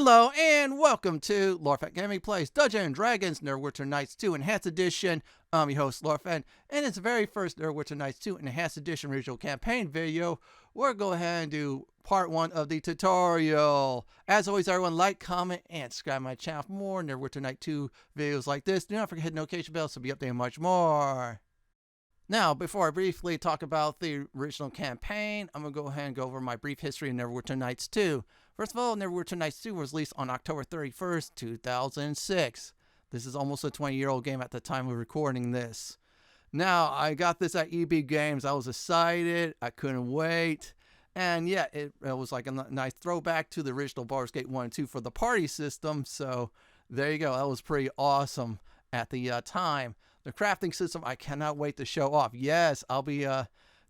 Hello and welcome to Lorfet Gaming Plays Dungeons & Dragons Neverwinter Nights 2 Enhanced Edition. I'm your host Lorfet, and it's the very first Neverwinter Nights 2 Enhanced Edition original campaign video. We're going to go ahead and do part 1 of the tutorial. As always, everyone like, comment, and subscribe to my channel for more Neverwinter Night 2 videos like this. Do not forget to hit the notification bell so you'll be updated much more. Now, before I briefly talk about the original campaign, I'm going to go ahead and go over my brief history of Neverwinter Nights 2. First of all, Neverwinter Nights 2 was released on October 31st, 2006. This is almost a 20-year-old game at the time of recording this. Now, I got this at EB Games. I was excited. I couldn't wait. And yeah, it was like a nice throwback to the original Baldur's Gate 1 and 2 for the party system. So there you go. That was pretty awesome at the time. The crafting system, I cannot wait to show off. Yes, I'll be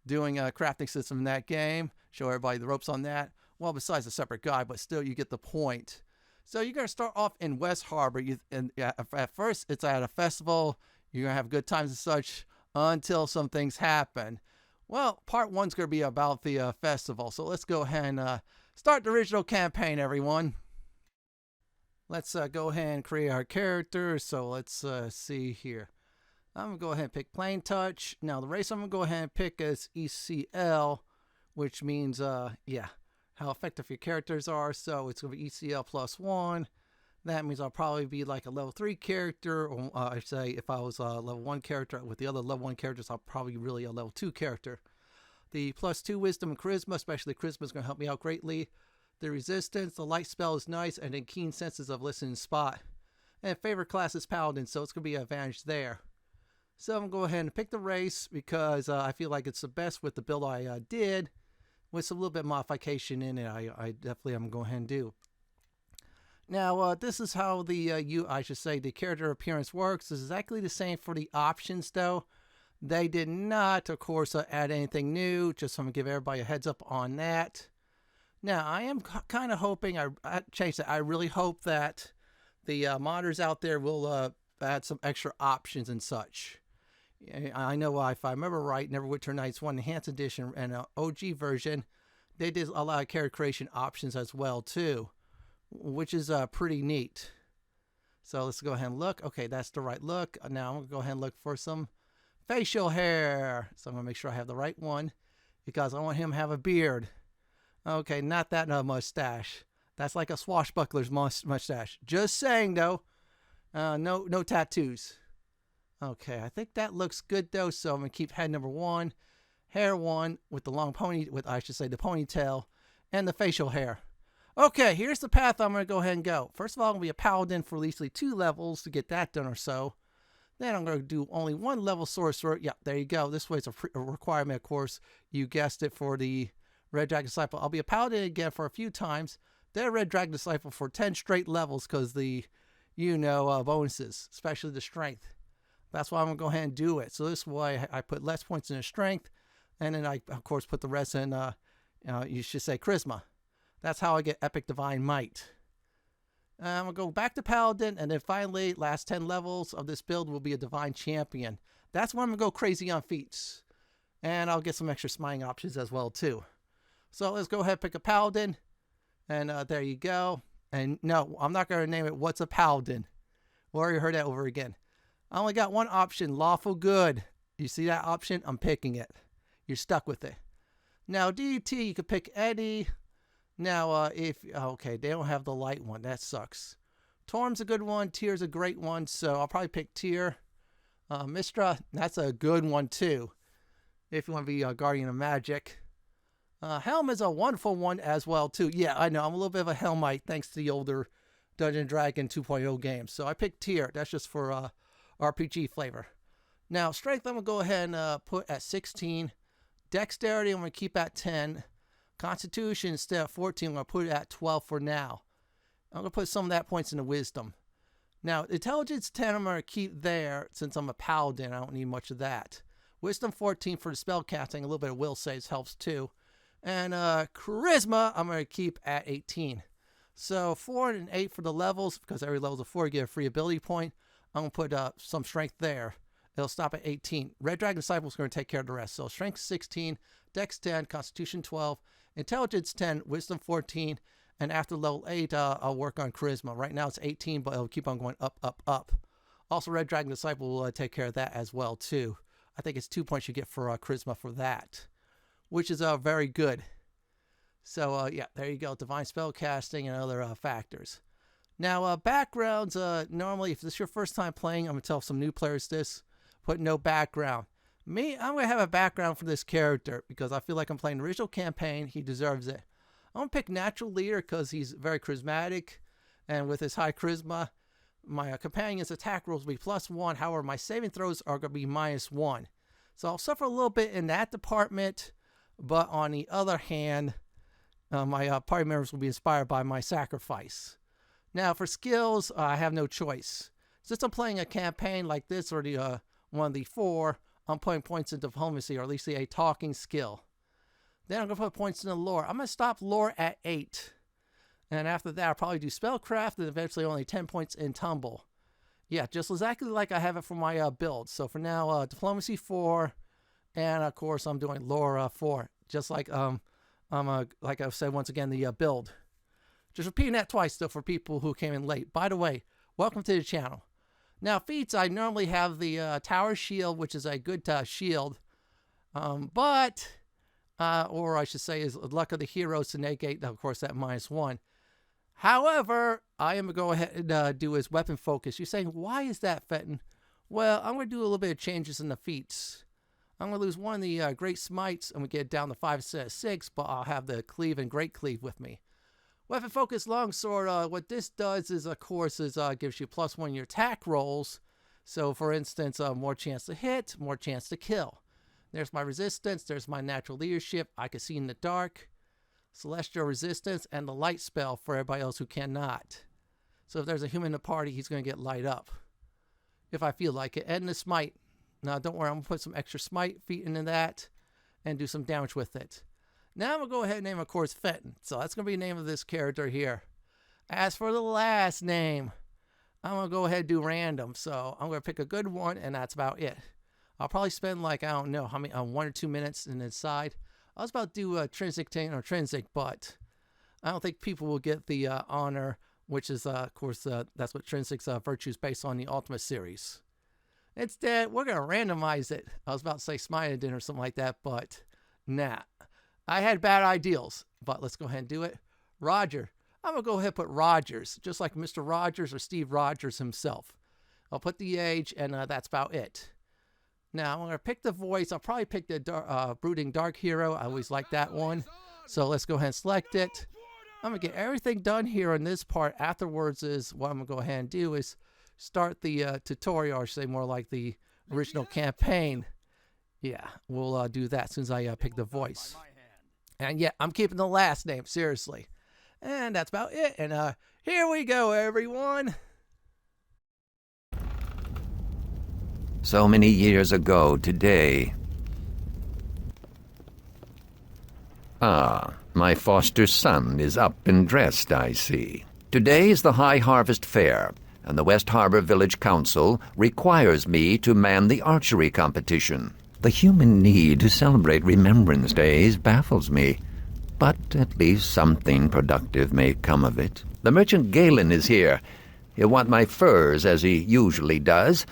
doing a crafting system in that game. Show everybody the ropes on that. Well, besides a separate guide, but still you get the point. So you're going to start off in West Harbor. At first, it's at a festival. You're going to have good times and such until some things happen. Well, part 1's going to be about the festival. So let's go ahead and start the original campaign, everyone. Let's go ahead and create our characters. So let's see here. I'm going to go ahead and pick Plain Touch. Now, the race I'm going to go ahead and pick is ECL, which means, how effective your characters are. So it's going to be ECL +1. That means I'll probably be like a level 3 character, or I'd say if I was a level 1 character with the other level 1 characters, I'll probably really a level 2 character. The +2 wisdom and charisma, especially charisma, is going to help me out greatly. The resistance, the light spell is nice, and then keen senses of listening spot. And favorite class is paladin, so it's going to be an advantage there. So I'm going to go ahead and pick the race because I feel like it's the best with the build I did. With some little bit of modification in it, I definitely am going to go ahead and do. Now, this is how the the character appearance works. It's exactly the same for the options, though. They did not, of course, add anything new. Just I'm going to give everybody a heads up on that. Now, I am kind of hoping, I changed it. I really hope that the modders out there will add some extra options and such. I know if I remember right, Neverwinter Nights 1 Enhanced Edition and an OG version, they did a lot of character creation options as well too, which is pretty neat. So let's go ahead and look. Okay, that's the right look. Now I'm going to go ahead and look for some facial hair. So I'm going to make sure I have the right one because I want him to have a beard. Okay, not that mustache. That's like a swashbuckler's mustache. Just saying though, no tattoos. Okay, I think that looks good though, so I'm going to keep head number 1, hair 1 with the long pony, the ponytail, and the facial hair. Okay, here's the path I'm going to go ahead and go. First of all, I'm going to be a paladin for at least 2 levels to get that done or so. Then I'm going to do only 1 level sorcerer. Yeah, there you go. This way it's a requirement, of course. You guessed it for the Red Dragon Disciple. I'll be a paladin again for a few times. Then a Red Dragon Disciple for 10 straight levels because the, bonuses, especially the strength. That's why I'm going to go ahead and do it. So this way I put less points in the strength. And then I, of course, put the rest in, you should say charisma. That's how I get epic divine might. I'm going to go back to paladin. And then finally, last 10 levels of this build will be a divine champion. That's when I'm going to go crazy on feats. And I'll get some extra smiting options as well, too. So let's go ahead and pick a paladin. And there you go. And no, I'm not going to name it What's a Paladin. We already heard that over again. I only got one option, lawful good. You see that option? I'm picking it. You're stuck with it. Now, DT, you could pick Eddie. Now, they don't have the light one. That sucks. Torm's a good one. Tyr's a great one, so I'll probably pick Tyr. Mistra, that's a good one, too, if you want to be a Guardian of Magic. Helm is a wonderful one as well, too. Yeah, I know. I'm a little bit of a Helmite, thanks to the older Dungeons & Dragons 2.0 games. So I picked Tyr. That's just for RPG flavor. Now, strength I'm going to go ahead and put at 16. Dexterity I'm going to keep at 10. Constitution instead of 14, I'm going to put it at 12 for now. I'm going to put some of that points into wisdom. Now, intelligence 10 I'm going to keep there since I'm a paladin. I don't need much of that. Wisdom 14 for the spell casting. A little bit of will saves helps too. And charisma I'm going to keep at 18. So 4 and 8 for the levels because every level is a 4, you get a free ability point. I'm going to put some strength there. It'll stop at 18. Red Dragon Disciple is going to take care of the rest. So strength 16, dex 10, constitution 12, intelligence 10, wisdom 14, And after level 8, I'll work on charisma. Right now it's 18, but it'll keep on going up, up, up. Also, Red Dragon Disciple will take care of that as well, too. I think it's 2 points you get for charisma for that, which is very good. So, yeah, there you go. Divine Spellcasting and other factors. Now, backgrounds, normally, if this is your first time playing, I'm going to tell some new players this, put no background. Me, I'm going to have a background for this character because I feel like I'm playing the original campaign. He deserves it. I'm going to pick Natural Leader because he's very charismatic, and with his high charisma, my companion's attack rolls will be +1. However, my saving throws are going to be -1. So I'll suffer a little bit in that department, but on the other hand, my party members will be inspired by my sacrifice. Now, for skills, I have no choice. Since I'm playing a campaign like this or the one of the 4, I'm putting points in diplomacy, or at least a talking skill. Then I'm going to put points in the lore. I'm going to stop lore at 8. And after that, I'll probably do spellcraft and eventually only 10 points in tumble. Yeah, just exactly like I have it for my build. So for now, diplomacy 4, and of course I'm doing lore 4. Just like like I said once again, the build. Just repeating that twice though for people who came in late. By the way, welcome to the channel. Now feats, I normally have the Tower Shield, which is a good shield, or I should say is Luck of the Heroes to negate, of course, that -1. However, I am going to go ahead and do his weapon focus. You're saying, why is that, Fenton? Well, I'm going to do a little bit of changes in the feats. I'm going to lose one of the Great Smites, and we get it down to 5 instead of 6, but I'll have the Cleave and Great Cleave with me. Weapon focus longsword, what this does is, of course, gives you +1 in your attack rolls. So, for instance, more chance to hit, more chance to kill. There's my resistance, there's my natural leadership, I can see in the dark, celestial resistance, and the light spell for everybody else who cannot. So if there's a human in the party, he's going to get light up, if I feel like it. And the smite. Now, don't worry, I'm going to put some extra smite feet into that and do some damage with it. Now I'm going to go ahead and name, of course, Fenton. So that's going to be the name of this character here. As for the last name, I'm going to go ahead and do random. So I'm going to pick a good one, and that's about it. I'll probably spend like, I don't know, how many, 1 or 2 minutes in inside. I was about to do Trinsic but I don't think people will get the honor, which is, of course, that's what Trinsic's virtue is based on, the Ultimate series. Instead, we're going to randomize it. I was about to say Smite or something like that, but nah. I had bad ideals, but let's go ahead and do it. Roger. I'm going to go ahead and put Rogers, just like Mr. Rogers or Steve Rogers himself. I'll put the age, and that's about it. Now, I'm going to pick the voice. I'll probably pick the Brooding Dark Hero. I always like that one. So let's go ahead and select it. I'm going to get everything done here on this part. Afterwards is what I'm going to go ahead and do is start the tutorial, or say more like the original campaign. Yeah, we'll do that as soon as I pick the voice. And yeah, I'm keeping the last name, seriously. And that's about it. And here we go, everyone. So many years ago today. Ah, my foster son is up and dressed, I see. Today is the High Harvest Fair, and the West Harbor Village Council requires me to man the archery competition. The human need to celebrate Remembrance Days baffles me, but at least something productive may come of it. The merchant Galen is here. He'll want my furs, as he usually does.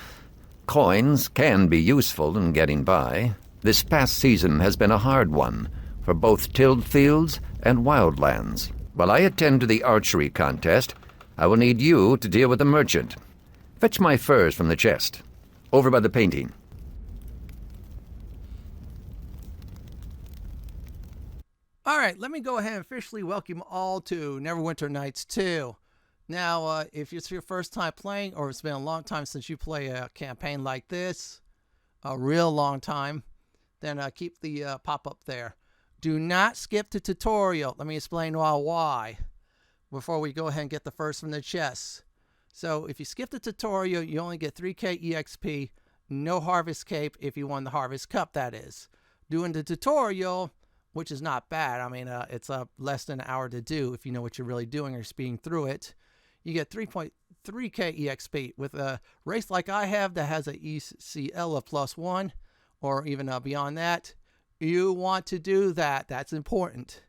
Coins can be useful in getting by. This past season has been a hard one for both tilled fields and wildlands. While I attend to the archery contest, I will need you to deal with the merchant. Fetch my furs from the chest, over by the painting. All right, let me go ahead and officially welcome you all to Neverwinter Nights 2. Now, if it's your first time playing, or it's been a long time since you play a campaign like this, a real long time, then keep the pop-up there. Do not skip the tutorial. Let me explain why before we go ahead and get the first from the chest. So if you skip the tutorial, you only get 3k EXP, no Harvest Cape if you won the Harvest Cup, that is. Doing the tutorial, which is not bad. I mean, it's less than an hour to do if you know what you're really doing or speeding through it. You get 3.3k EXP. With a race like I have that has a ECL of +1, or even beyond that, you want to do that. That's important.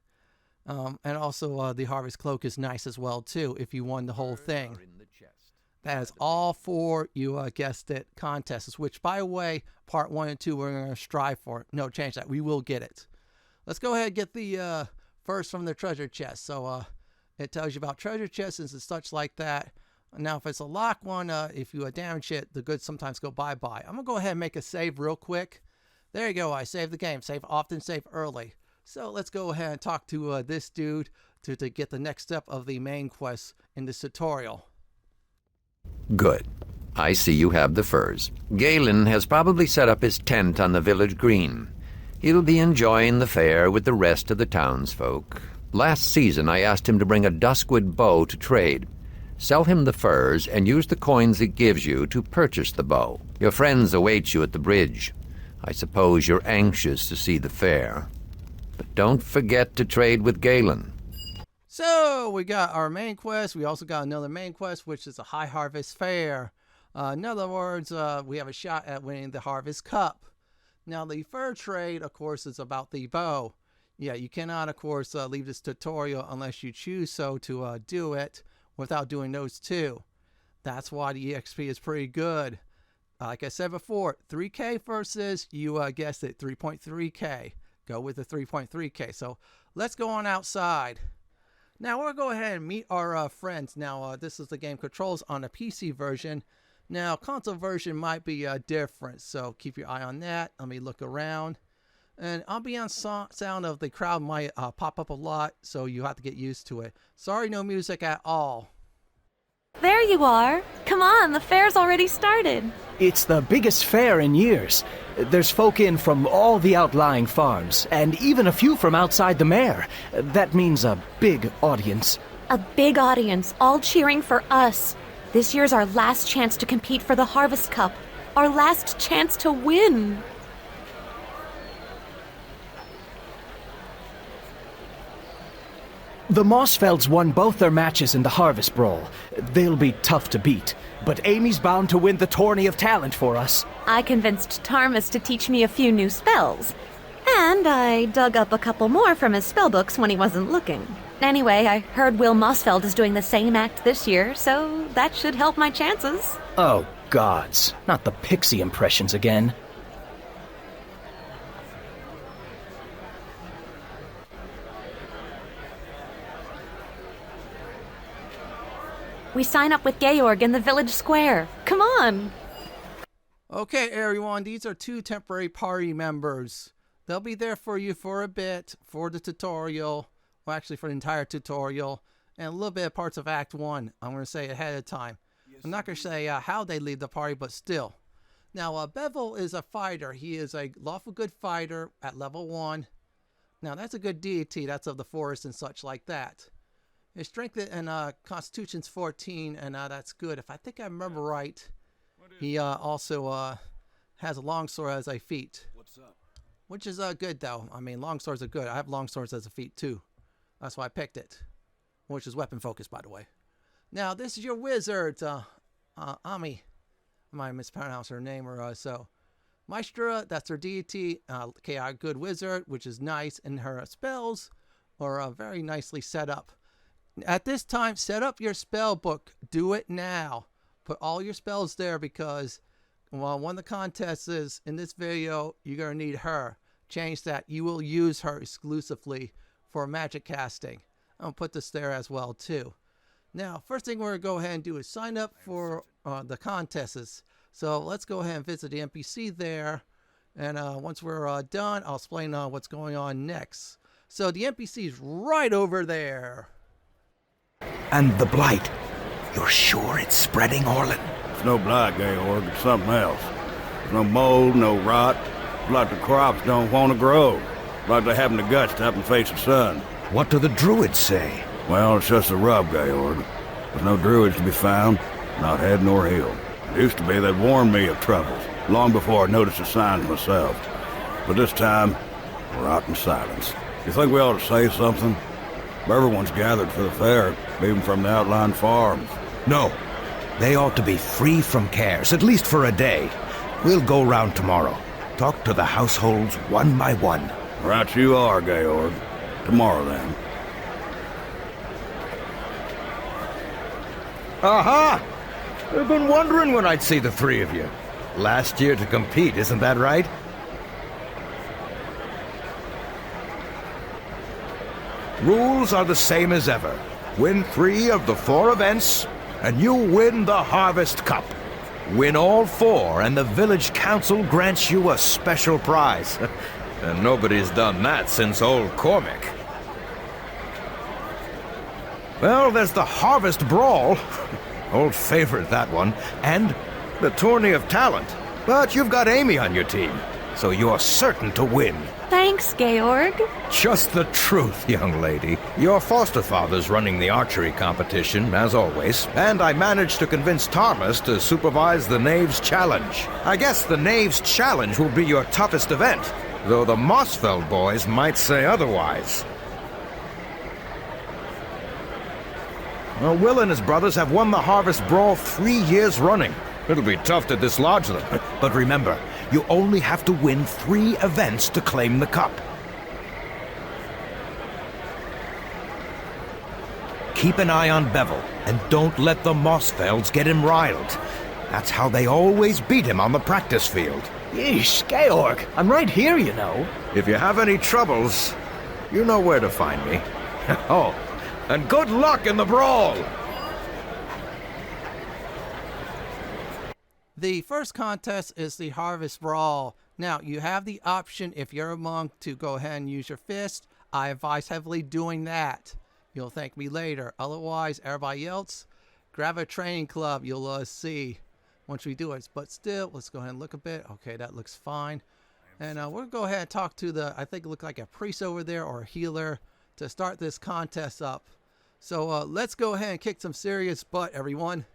And also the Harvest Cloak is nice as well, too, if you won the whole thing. That is all for, you guessed it, contests, which, by the way, part 1 and 2, we're going to strive for. No, change that. We will get it. Let's go ahead and get the first from the treasure chest. So it tells you about treasure chests and such like that. Now, if it's a lock one, if you damage it, the goods sometimes go bye-bye. I'm going to go ahead and make a save real quick. There you go. I saved the game. Save often, save early. So let's go ahead and talk to this dude to get the next step of the main quest in this tutorial. Good. I see you have the furs. Galen has probably set up his tent on the village green. He'll be enjoying the fair with the rest of the townsfolk. Last season, I asked him to bring a duskwood bow to trade. Sell him the furs and use the coins it gives you to purchase the bow. Your friends await you at the bridge. I suppose you're anxious to see the fair. But don't forget to trade with Galen. So we got our main quest. We also got another main quest, which is a High Harvest Fair. In other words, we have a shot at winning the Harvest Cup. Now, the fur trade, of course, is about the bow. Yeah, you cannot, of course, leave this tutorial unless you choose so to do it without doing those two. That's why the EXP is pretty good. Like I said before, 3K versus, you guessed it, 3.3K. Go with the 3.3K. So let's go on outside. Now we'll go ahead and meet our friends. Now this is the game controls on the PC version. Now console version might be different, so keep your eye on that. Let me look around. And I'll be on sound of the crowd might pop up a lot, so you have to get used to it. Sorry, no music at all. There you are. Come on, the fair's already started. It's the biggest fair in years. There's folk in from all the outlying farms, and even a few from outside the mare. That means a big audience. A big audience, all cheering for us. This year's our last chance to compete for the Harvest Cup. Our last chance to win. The Mossfields won both their matches in the Harvest Brawl. They'll be tough to beat, but Amie's bound to win the Tourney of Talent for us. I convinced Tarmus to teach me a few new spells. And I dug up a couple more from his spellbooks when he wasn't looking. Anyway, I heard Will Mossfeld is doing the same act this year, so that should help my chances. Oh, gods. Not the pixie impressions again. We sign up with Georg in the village square. Come on! Okay, everyone, these are 2 temporary party members. They'll be there for you for a bit, for the tutorial, well, actually for the entire tutorial, and a little bit of parts of Act 1. I'm going to say ahead of time. I'm not going to say how they leave the party, but still. Now, Bevil is a fighter. He is a lawful good fighter at level 1. Now, that's a good deity. That's of the forest and such like that. His strength and constitution's 14, and that's good. If I think I remember right, he also has a longsword as a feat. What's up? Which is good, though. I mean, longswords are good. I have longswords as a feat, too. That's why I picked it. Which is weapon focused, by the way. Now, this is your wizard, Amie. I might mispronounce her name or so. Maestra, that's her deity. Chaotic good wizard, which is nice. And her spells are very nicely set up. At this time, set up your spell book. Do it now. Put all your spells there because one of the contests is in this video, you're going to need her. Change that. You will use her exclusively for magic casting. I'm going to put this there as well, too. Now, first thing we're going to go ahead and do is sign up for the contests. So let's go ahead and visit the NPC there. And once we're done, I'll explain what's going on next. So the NPC is right over there. And the blight. You're sure it's spreading, Orlen? It's no blight, Georg. It's something else. There's no mold, no rot. It's like the crops don't want to grow. Like they haven't the guts to up and face the sun. What do the druids say? Well, it's just a rub, Georg. There's no druids to be found, not head nor heel. It used to be they'd warned me of troubles, long before I noticed the signs myself. But this time, we're out in silence. You think we ought to say something? Everyone's gathered for the fair, even from the outlying farms. No. They ought to be free from cares, at least for a day. We'll go round tomorrow. Talk to the households one by one. Right you are, Georg. Tomorrow, then. Aha! I've been wondering when I'd see the three of you. Last year to compete, isn't that right? Rules are the same as ever. Win 3 of the 4 events, and you win the Harvest Cup. Win all 4, and the village council grants you a special prize. And nobody's done that since old Cormac. Well, there's the Harvest Brawl. Old favorite, that one. And the Tourney of Talent. But you've got Amie on your team, so you're certain to win. Thanks, Georg. Just the truth, young lady. Your foster father's running the archery competition, as always, and I managed to convince Thomas to supervise the Knaves Challenge. I guess the Knaves Challenge will be your toughest event, though the Mossfield boys might say otherwise. Well, Will and his brothers have won the Harvest Brawl 3 years running. It'll be tough to dislodge them. But remember, you only have to win 3 events to claim the cup. Keep an eye on Bevil, and don't let the Mossfields get him riled. That's how they always beat him on the practice field. Yeesh, Georg, I'm right here, you know. If you have any troubles, you know where to find me. Oh, and good luck in the brawl! The first contest is the Harvest Brawl. Now, you have the option, if you're a monk, to go ahead and use your fist. I advise heavily doing that. You'll thank me later. Otherwise, everybody else, grab a training club. You'll see once we do it. But still, let's go ahead and look a bit. Okay, that looks fine. And we're going to go ahead and talk to the, I think it looked like a priest over there or a healer to start this contest up. So let's go ahead and kick some serious butt, everyone.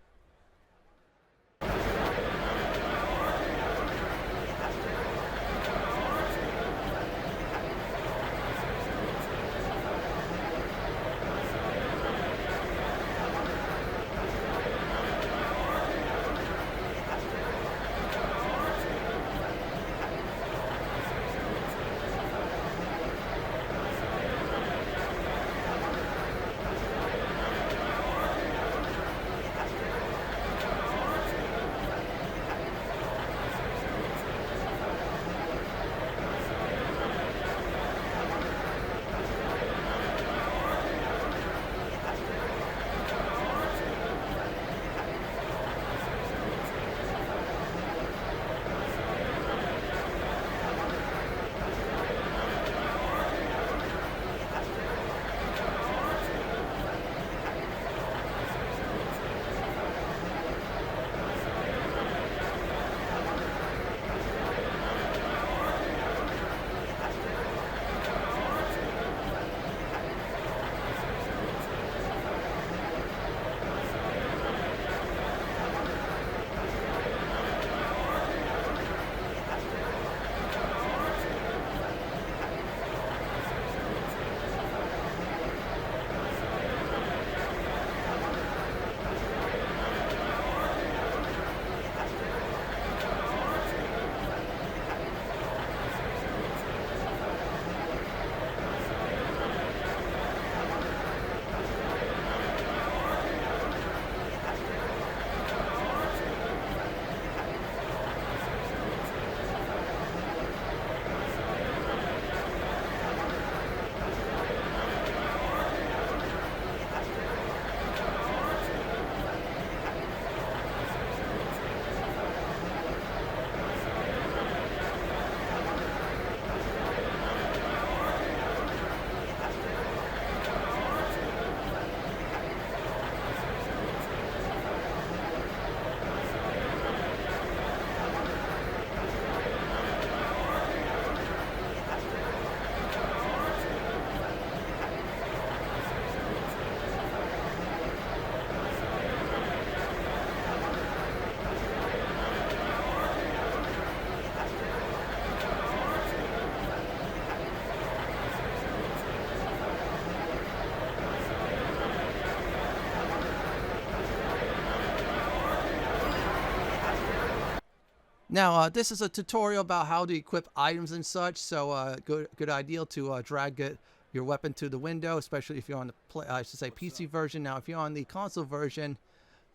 Now, this is a tutorial about how to equip items and such, so good idea to drag your weapon to the window, especially if you're on the PC version. Now, if you're on the console version,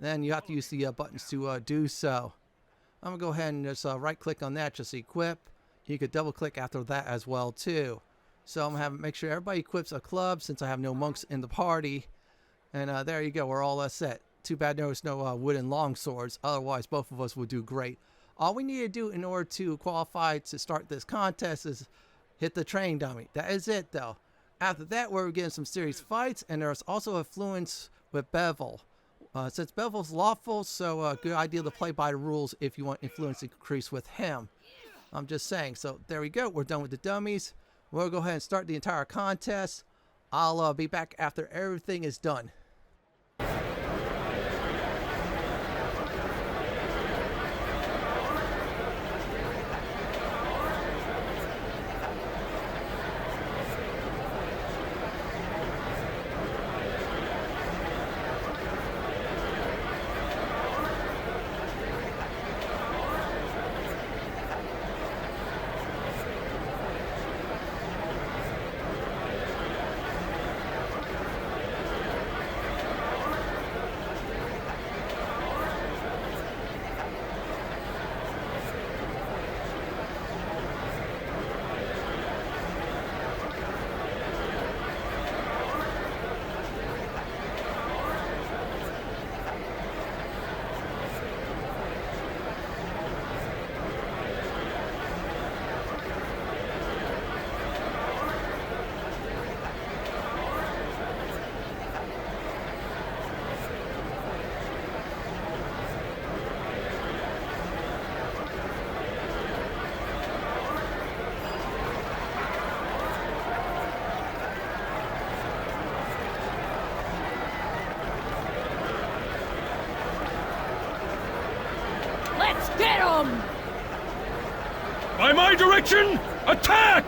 then you have to use the buttons to do so. I'm going to go ahead and just right click on that, just equip. You could double click after that as well too. So I'm going to make sure everybody equips a club since I have no monks in the party. And there you go, we're all set. Too bad there's no wooden long swords, otherwise both of us would do great. All we need to do in order to qualify to start this contest is hit the train dummy. That is it though. After that, we're getting some serious fights, and there's also influence with Bevil. Since Bevil's lawful, so a good idea to play by the rules if you want influence to increase with him. I'm just saying. So there we go. We're done with the dummies. We'll go ahead and start the entire contest. I'll be back after everything is done. Get him! By my direction, attack!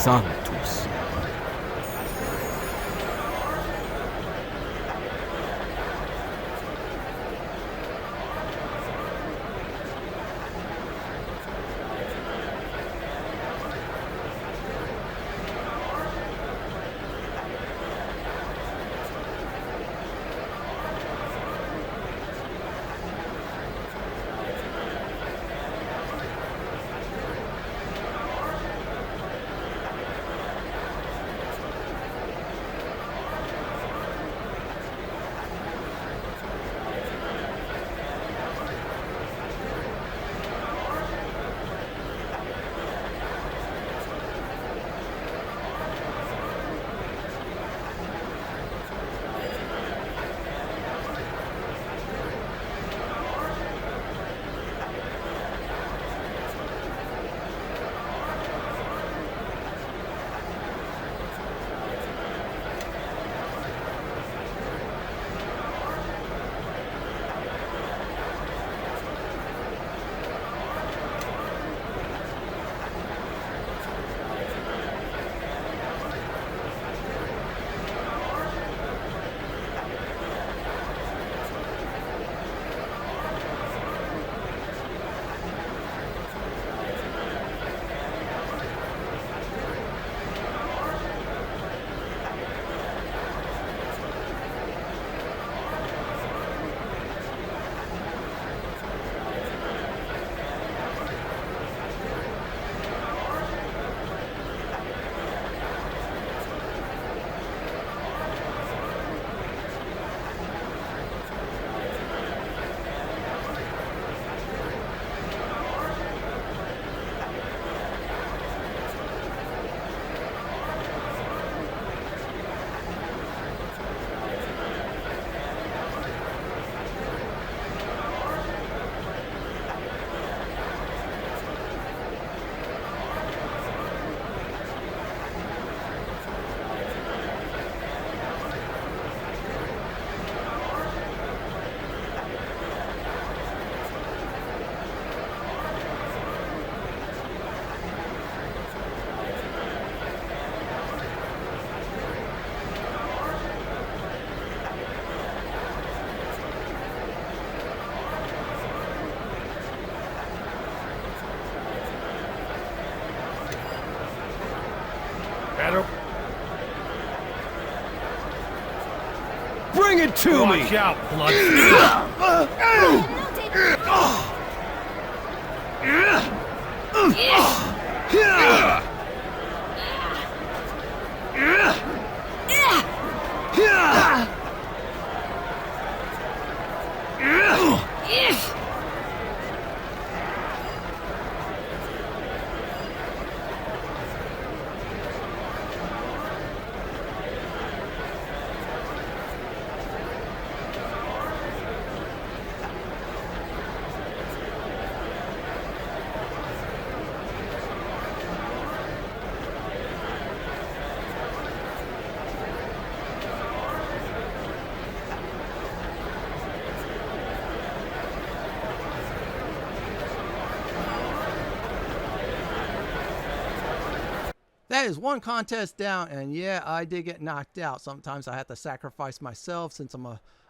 Sanctus. matter. Bring it to me! Watch out, blood. That is one contest down, and yeah, I did get knocked out. Sometimes I have to sacrifice myself since I'm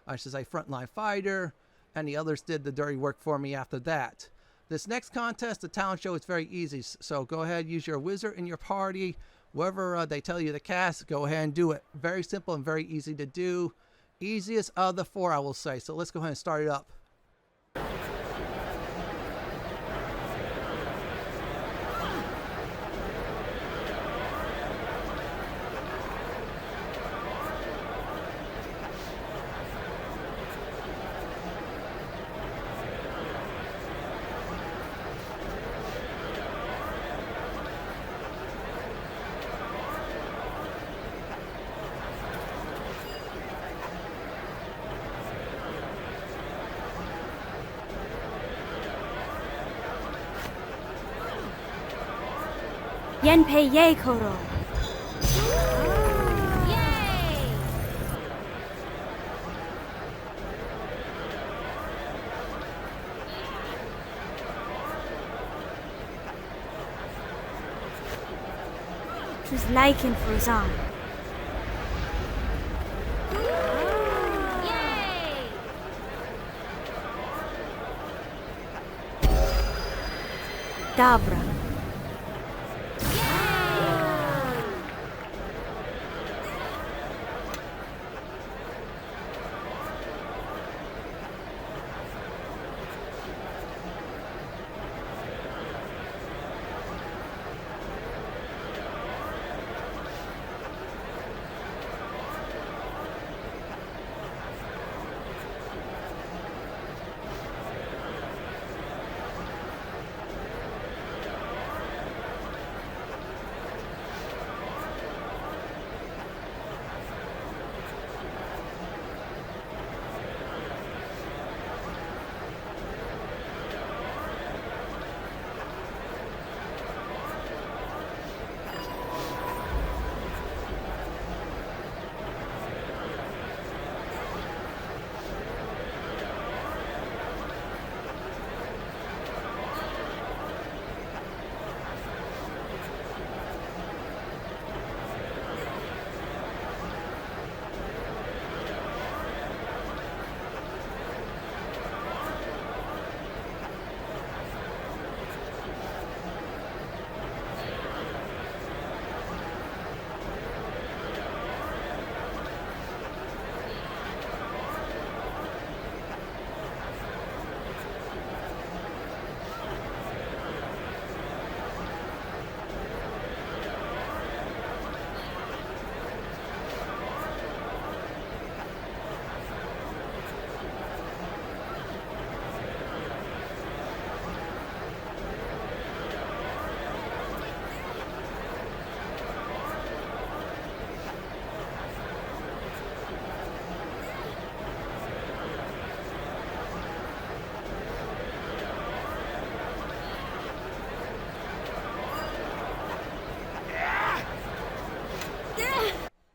I should say, frontline fighter, and the others did the dirty work for me after that. This next contest, the talent show, is very easy, so go ahead, use your wizard in your party. Wherever they tell you to cast, go ahead and do it. Very simple and very easy to do. Easiest of the four, I will say. So let's go ahead and start it up. Yenpei ye koro. Choose Lycan for Zan. Dabra.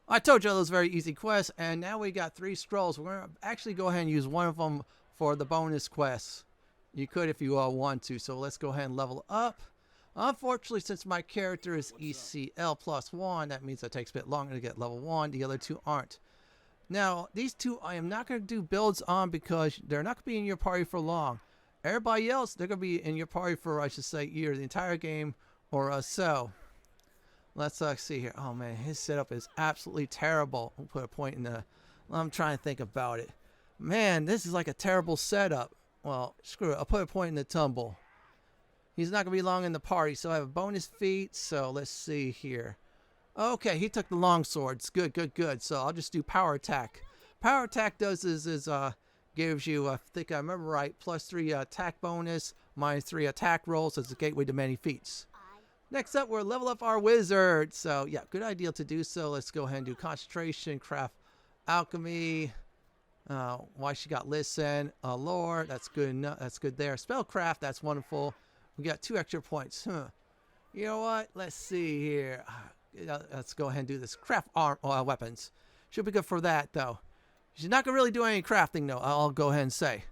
I told you those very easy quests, and now we got 3 scrolls. We're going to actually go ahead and use one of them for the bonus quests. You could if you want to, so let's go ahead and level up. Unfortunately, since my character is ECL +1, that means it takes a bit longer to get level 1. The other 2 aren't. Now, these 2 I am not going to do builds on because they're not going to be in your party for long. Everybody else, they're going to be in your party for, I should say, either the entire game or so. Let's see here. Oh man, his setup is absolutely terrible. We'll put a point in the... I'm trying to think about it. Man, this is like a terrible setup. Well, screw it. I'll put a point in the tumble. He's not going to be long in the party, so I have a bonus feat. So let's see here. Okay, he took the long swords. Good, good, good. So I'll just do power attack. Power attack does is gives you, I think I remember right, +3 attack bonus, -3 attack rolls as a gateway to many feats. Next up, we're level up our wizard. So yeah, good idea to do so. Let's go ahead and do concentration, craft alchemy. Why she got listen, lore. That's good enough. That's good there. Spellcraft. That's wonderful. We got 2 extra points. You know what? Let's see here. Let's go ahead and do this. Craft arm weapons. Should be good for that though. She's not gonna really do any crafting though. I'll go ahead and say.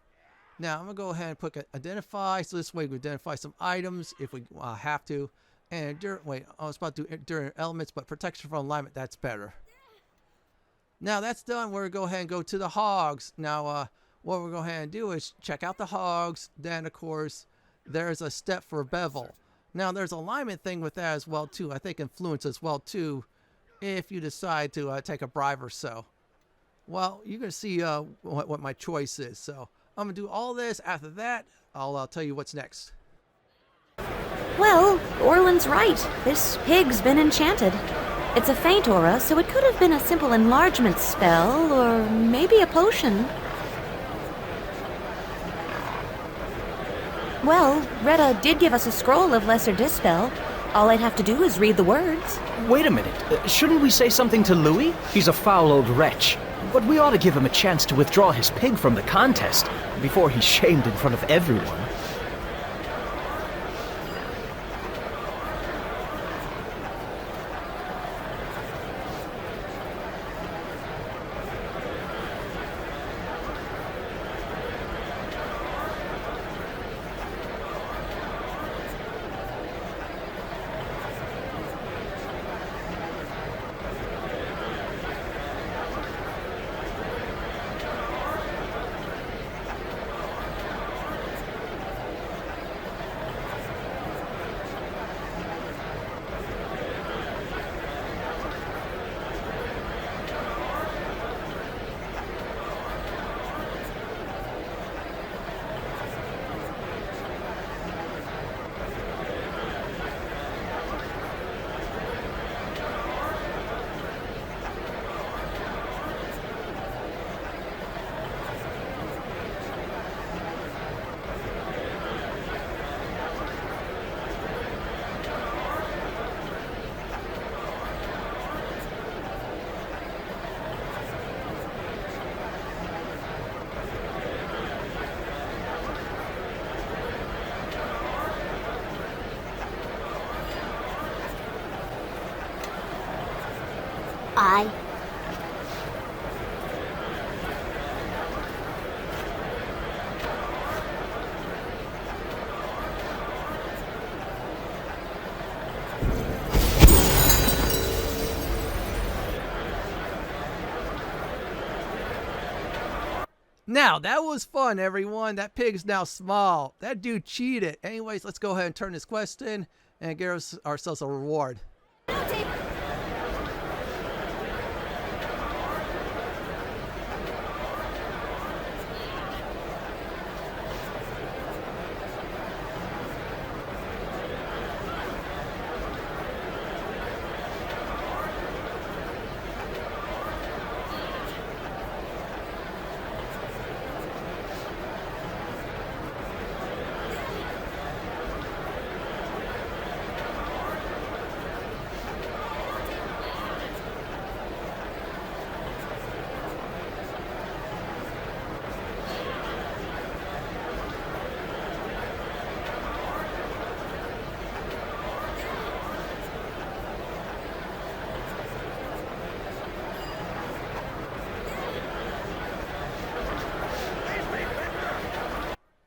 Now I'm gonna go ahead and put identify. So this way we identify some items if we have to. And wait, I was about to do enduring elements, but protection from alignment, that's better. Now that's done, we're going to go ahead and go to the hogs. Now what we're going to go ahead and do is check out the hogs. Then of course there's a step for Bevil. Now there's an alignment thing with that as well too. I think influence as well too, if you decide to take a bribe or so. Well, you're going to see what my choice is. So I'm going to do all this. After that, I'll tell you what's next. Well, Orlen's right. This pig's been enchanted. It's a faint aura, so it could have been a simple enlargement spell, or maybe a potion. Well, Retta did give us a scroll of lesser dispel. All I'd have to do is read the words. Wait a minute. Shouldn't we say something to Louis? He's a foul old wretch. But we ought to give him a chance to withdraw his pig from the contest before he's shamed in front of everyone. I. Now, that was fun, everyone. That pig's now small. That dude cheated. Anyways, let's go ahead and turn this quest in and get ourselves a reward.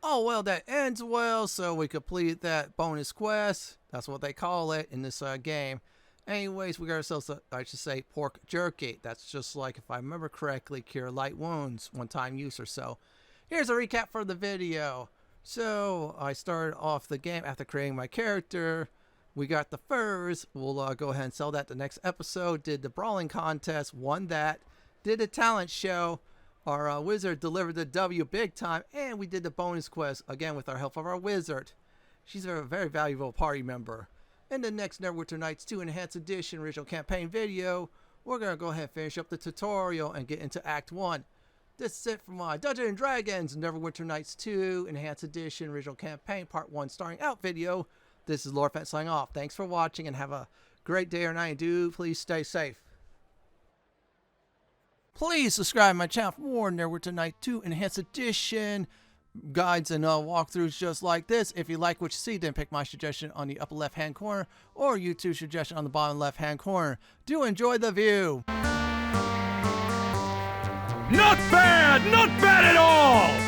Oh, well, that ends well, so we completed that bonus quest. That's what they call it in this game. Anyways, we got ourselves, I should say, pork jerky. That's just like, if I remember correctly, cure light wounds, one-time use or so. Here's a recap for the video. So, I started off the game after creating my character. We got the furs. We'll go ahead and sell that the next episode. Did the brawling contest, won that. Did a talent show. Our wizard delivered the W big time. And we did the bonus quest, again with our help of our wizard. She's a very valuable party member. In the next Neverwinter Nights 2 Enhanced Edition original campaign video, we're going to go ahead and finish up the tutorial and get into Act 1. This is it for my Dungeons & Dragons Neverwinter Nights 2 Enhanced Edition original campaign part 1 starting out video. This is Lord Fenton signing off. Thanks for watching and have a great day or night. And do please stay safe. Please subscribe to my channel for more Neverwinter Nights 2 Enhanced Edition guides and walkthroughs just like this. If you like what you see, then pick my suggestion on the upper left hand corner or YouTube suggestion on the bottom left hand corner. Do enjoy the view. Not bad! Not bad at all!